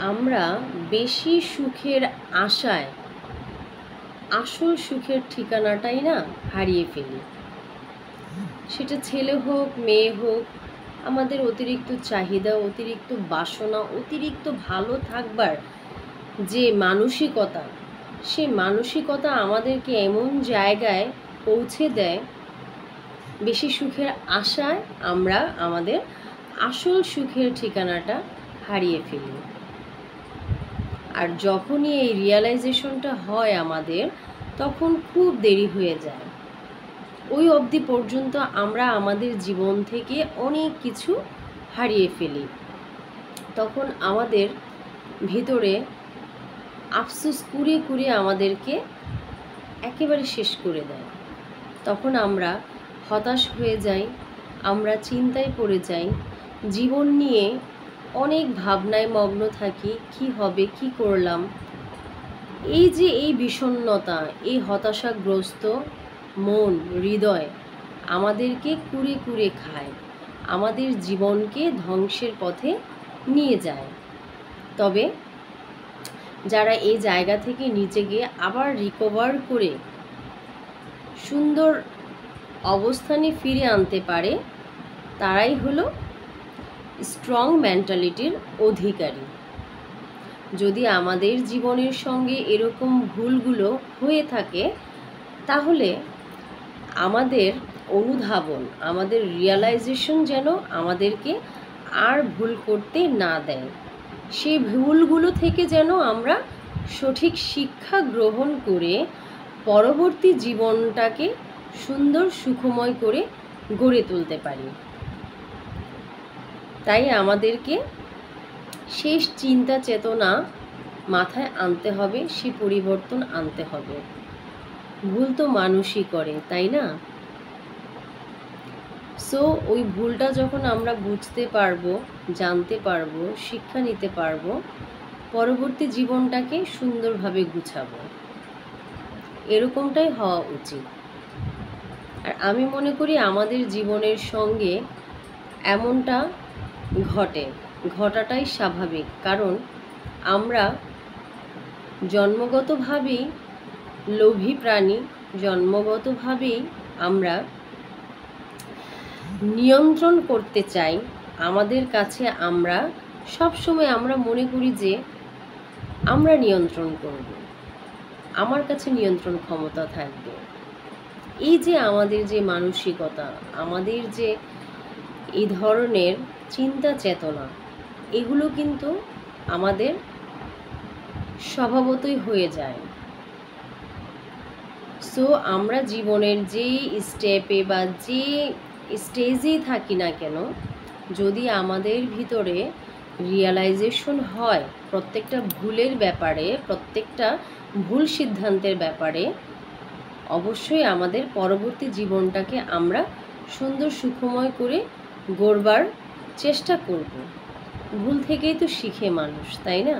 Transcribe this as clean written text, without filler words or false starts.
আমরা বেশি সুখের আশায় আসল সুখের ঠিকানাটাই না হারিয়ে ফেলি। সেটা ছেলে হোক মেয়ে হোক, আমাদের অতিরিক্ত চাহিদা, অতিরিক্ত বাসনা, অতিরিক্ত ভালো থাকবার যে মানসিকতা, সেই মানসিকতা আমাদেরকে এমন জায়গায় পৌঁছে দেয়, বেশি সুখের আশায় আমরা আমাদের আসল সুখের ঠিকানাটা হারিয়ে ফেলি। আর যখনই এই রিয়ালাইজেশনটা হয় আমাদের, তখন খুব দেরি হয়ে যায়। ওই অবধি পর্যন্ত আমরা আমাদের জীবন থেকে অনেক কিছু হারিয়ে ফেলি। তখন আমাদের ভিতরে আফসোস কুড়ে কুড়ে আমাদেরকে একেবারে শেষ করে দেয়। তখন আমরা হতাশ হয়ে যাই, আমরা চিন্তায় পড়ে যাই, জীবন নিয়ে অনেক ভাবনায় মগ্ন থাকি, কি হবে, কি করলাম। এই যে এই বিষণ্ণতা, এই হতাশাগ্রস্ত মন, হৃদয় আমাদেরকে কুড়ে কুড়ে খায়, আমাদের জীবনকে ধ্বংসের পথে নিয়ে যায়। তবে যারা এই জায়গা থেকে নিচে গিয়ে আবার রিকভার করে সুন্দর অবস্থানে ফিরে আনতে পারে, তারাই হলো স্ট্রং মেন্টালিটির অধিকারী। যদি আমাদের জীবনের সঙ্গে এরকম ভুলগুলো হয়ে থাকে, তাহলে আমাদের অনুধাবন, আমাদের রিয়ালাইজেশন যেন আমাদেরকে আর ভুল করতে না দেয়। সেই ভুলগুলো থেকে যেন আমরা সঠিক শিক্ষা গ্রহণ করে পরবর্তী জীবনটাকে সুন্দর সুখময় করে গড়ে তুলতে পারি। তাই আমাদেরকে শেষ চিন্তা চেতনা মাথায় আনতে হবে, সে পরিবর্তন আনতে হবে। ভুল তো মানুষই করে, তাই না? সো ওই ভুলটা যখন আমরা বুঝতে পারবো, জানতে পারবো, শিক্ষা নিতে পারবো, পরবর্তী জীবনটাকে সুন্দরভাবে গুছাবো। এরকমটাই হওয়া উচিত। আর আমি মনে করি আমাদের জীবনের সঙ্গে এমনটা ঘটাটাই স্বাভাবিক। কারণ আমরা জন্মগতভাবেই লোভী প্রাণী, জন্মগতভাবেই আমরা নিয়ন্ত্রণ করতে চাই। আমাদের কাছে আমরা সবসময় আমরা মনে করি যে আমরা নিয়ন্ত্রণ করব, আমার কাছে নিয়ন্ত্রণ ক্ষমতা থাকবে। এই যে আমাদের যে মানসিকতা, আমাদের যে এই ধরনের চিন্তা চেতনা, এগুলো কিন্তু আমাদের স্বভাবতই হয়ে যায়। সো আমরা জীবনের যে স্টেপে বা যে স্টেজেই থাকি না কেন, যদি আমাদের ভিতরে রিয়ালাইজেশন হয় প্রত্যেকটা ভুলের ব্যাপারে, প্রত্যেকটা ভুল সিদ্ধান্তের ব্যাপারে, অবশ্যই আমাদের পরবর্তী জীবনটাকে আমরা সুন্দর সুখময় করে গড়বার চেষ্টা করব। ভুল থেকেই তো শিখে মানুষ, তাই না?